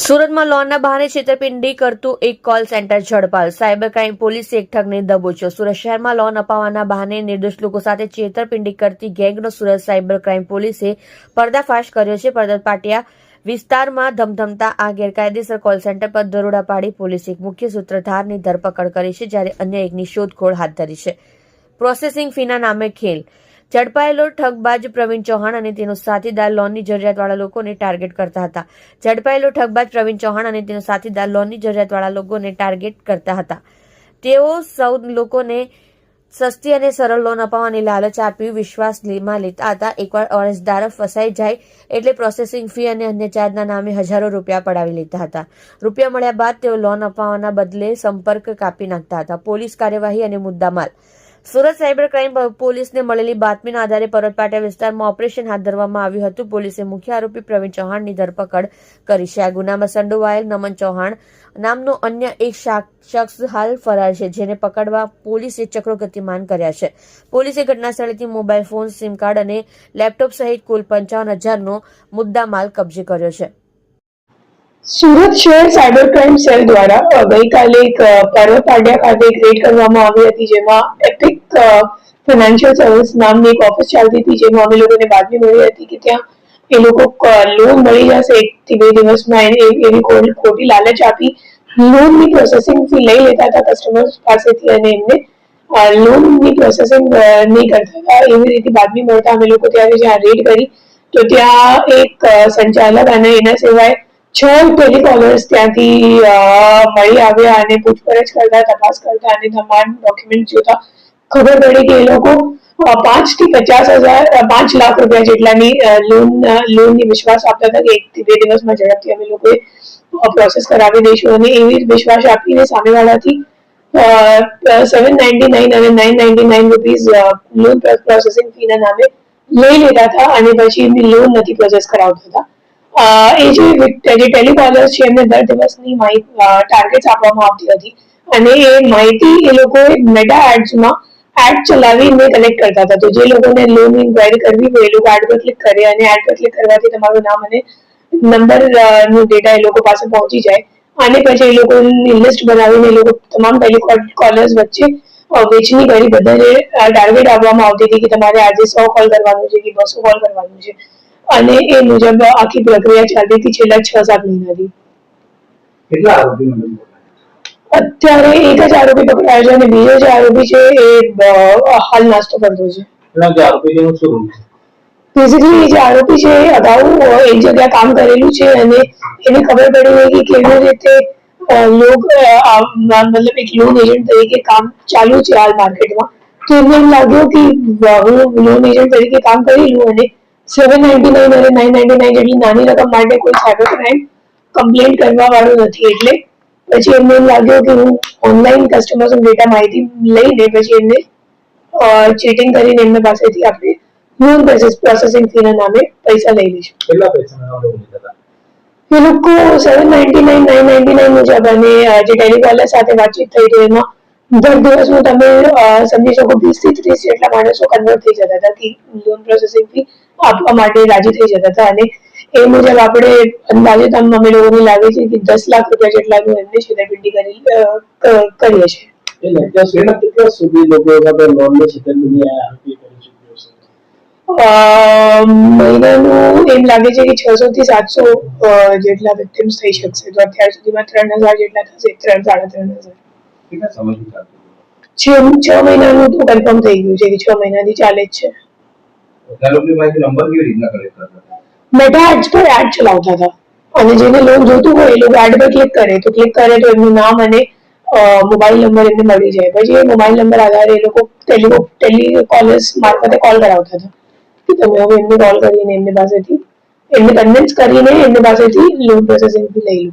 સુરતમાં લોનના બહાને છેતરપિંડી કરતું એક કોલ સેન્ટર ઝડપાયું. સાયબર ક્રાઇમ પોલીસે એક ઠગને દબોચ્યો. સુરત શહેરમાં લોન અપાવવાના બહાને નિર્દોષ લોકો સાથે છેતરપિંડી કરતી ગેંગનો સુરત સાયબર ક્રાઇમ પોલીસે પર્દાફાશ કર્યો છે. પરદત પાટિયા વિસ્તારમાં ધમધમતા આ ગેરકાયદેસર કોલ સેન્ટર પર દરોડા પાડી પોલીસે એક મુખ્ય સૂત્રધારની ધરપકડ કરી છે, જ્યારે અન્ય એકની શોધખોળ હાથ ધરી છે. પ્રોસેસિંગ ફીના નામે ખેલ. ઝડપાયેલો ઠગબાજ પ્રવીણ ચૌહાણ અને તેનો સાથીદાર લોનની જરૂરિયાતવાળા લોકોને ટાર્ગેટ કરતા હતા. તેઓ સૌ લોકોને સસ્તી અને સરળ લોન અપાવવાની લાલચ આપી વિશ્વાસમાં લેતા હતા. એકવાર અરજદાર ફસાઈ જાય એટલે પ્રોસેસિંગ ફી અને અન્ય ચાર્જના નામે હજારો રૂપિયા પડાવી લેતા હતા. રૂપિયા મળ્યા બાદ તેઓ લોન અપાવવાના બદલે સંપર્ક કાપી નાખતા હતા. પોલીસ કાર્યવાહી અને મુદ્દામાલ. સુરત સાયબર ક્રાઇમ પોલીસને મળેલી બાતમીના આધારે પરબત પાટિયા વિસ્તારમાં ઓપરેશન હાથ ધરવામાં આવ્યું હતું. પોલીસે મુખ્ય આરોપી પ્રવીણ ચૌહાણની ધરપકડ કરી છે. આ ગુનામાં સંડોવાયેલ નમન ચૌહાણ નામનો અન્ય એક શખ્સ હાલ ફરાર છે, જેને પકડવા પોલીસે ચક્રો ગતિમાન કર્યા છે. પોલીસે ઘટનાસ્થળેથી મોબાઈલ ફોન, સિમ કાર્ડ અને લેપટોપ સહિત કુલ 55,000નો મુદ્દામાલ કબજે કર્યો છે. સુરત શહેર સાયબર ક્રાઇમ સેલ દ્વારા ગઈકાલે એક પરબત પાટિયા ખાતે એક રેડ કરવામાં આવી હતી, જેમાં એપિક ફાઇનાન્શિયલ સર્વિસ નામની એક ઓફિસ ચાલતી હતી, જેમાં અમે લોકોને બાતમી મળી હતી કે ત્યાં એ લોકો લોન મળી જશે 1 થી 2 દિવસમાં એવી ખોટી લાલચ આપી લોનની પ્રોસેસિંગ ફી લઈ લેતા હતા કસ્ટમર્સ પાસેથી અને એમને લોનની પ્રોસેસિંગ નહીં કરતા હતા. એવી રીતે બાતમી મળતા અમે લોકો ત્યારે જ્યાં રેડ કરી તો ત્યાં એક સંચાલક અને એના સિવાય 6 ટેલિકોલર્સ ત્યાંથી મળી આવ્યા અને પૂછપરછ કરતા, તપાસ કરતા અને તમામ ડોક્યુમેન્ટ જોતા ખબર પડી કે એ લોકો 5 થી 50,000 5 લાખ રૂપિયા જેટલાની લોનની વિશ્વાસ આપતા હતા કે 1 થી 2 દિવસમાં ઝડપથી અમે લોકોએ પ્રોસેસ કરાવી દઈશું અને એવી વિશ્વાસ આપીને સામેવાળાથી 799 અને 999 રૂપીઝ લોન પ્રોસેસિંગ ફીના નામે લઈ લેતા હતા અને પછી એમની લોન નથી પ્રોસેસ કરાવતા હતા. એ જે ટેલિકોલર્સ છે એમને દર દિવસની ટાર્ગેટ્સ આપવામાં આવતી હતી અને એ માહિતી એ લોકોએ મેટા એડ્સમાં એડ ચલાવીને કલેક્ટ કરતા હતા. તો જે લોકોને લોન ઇન્ક્વાયરી કરવી હોય એ લોકો એડ પર ક્લિક કરે અને એડ પર ક્લિક કરવાથી તમારું નામ અને નંબરનો ડેટા એ લોકો પાસે પહોંચી જાય અને પછી એ લોકોની લિસ્ટ બનાવીને એ લોકો તમામ ટેલિકોલર્સ વચ્ચે વેચણી કરી બધાને ટાર્ગેટ આપવામાં આવતી હતી કે તમારે આજે 100 કોલ કરવાનું છે કે 200 કોલ કરવાનું છે અને એ મુજબ આખી પ્રક્રિયા ચાલતી હતી છેલ્લા 6-7 મહિનાથી. કેટલા આરોપી અત્યારે એક જ આરોપી પકડાયો છે અને બીજો જે આરોપી છે એ હાલ નાસ્તો કરતો છે. બેઝિકલી જે આરોપી છે એ અગાઉ એક જગ્યાએ કામ કરેલું છે અને એને ખબર પડી હોય કે કેવી રીતે મતલબ એક લોન એજન્ટ તરીકે કામ ચાલુ છે હાલ માર્કેટમાં. તો એમને એમ લાગ્યું કે હું લોન એજન્ટ તરીકે કામ કરી લઉં અને 799 અને 999 જેટલી નાની રકમ માટે કોઈ સાયબર ક્રાઇમ કમ્પ્લેન્ટ કરવા વાળું નથી, એટલે પછી એમને એમ લાગ્યું કે હું ઓનલાઈન કસ્ટમર્સનો ડેટા માહિતી લઈને પછી એમને ચીટિંગ કરીને એમના પાસેથી આપણે લોન પ્રોસેસિંગ ફીના નામે પૈસા લઈ લઈશું. કેટલા પૈસા એ લોકો 799 999 મુજબ અને જે ટેલિકોલર સાથે વાતચીત થઈ તો એમાં દર દિવસમાં તમે સમજી શકો 20 થી 30 જેટલા માણસો કન્વર્ટ થઈ જતા હતા કે લોન પ્રોસેસિંગ ફી આપવા માટે રાજી થઈ જતા હતા અને એ મુજબ આપણે અંદાજે અમે લોકોને લાગે છે કે 10 લાખ રૂપિયા જેટલાનું એમને છેતરપિંડી કરીએ છીએ. કેટલા સુધી લોકો લોનની છેતરપિંડી કરી ચૂક્યો છે? મહિનાનું એમ લાગે છે કે 600 થી 700 જેટલા વિક્ટિમ્સ થઈ શકશે. તો અત્યાર સુધીમાં 3000 જેટલા થશે, 3-3.5 કેટલા સમયથી ચાલતું? 6 મહિનાનું તો કન્ફર્મ થઈ ગયું છે કે 6 મહિનાથી ચાલે જ છે. નંબર કેવી રીતના કલેક્ટ કરતા હતા? મેટા એડ્સ પર એડ ચલાવતા હતા અને જેને લોન જોતું હોય એ લોકો એડ પર ક્લિક કરે તો એમનું નામ અને મોબાઈલ નંબર એમને મળી જાય. પછી એ મોબાઈલ નંબર આધારે એ લોકો ટેલિકોલર્સ મારફતે કોલ કરાવતા હતા કે તમે હવે એમને કોલ કરીને એમને કન્વિન્સ કરીને એમની પાસેથી લોન પ્રોસેસિંગ લઈ લો.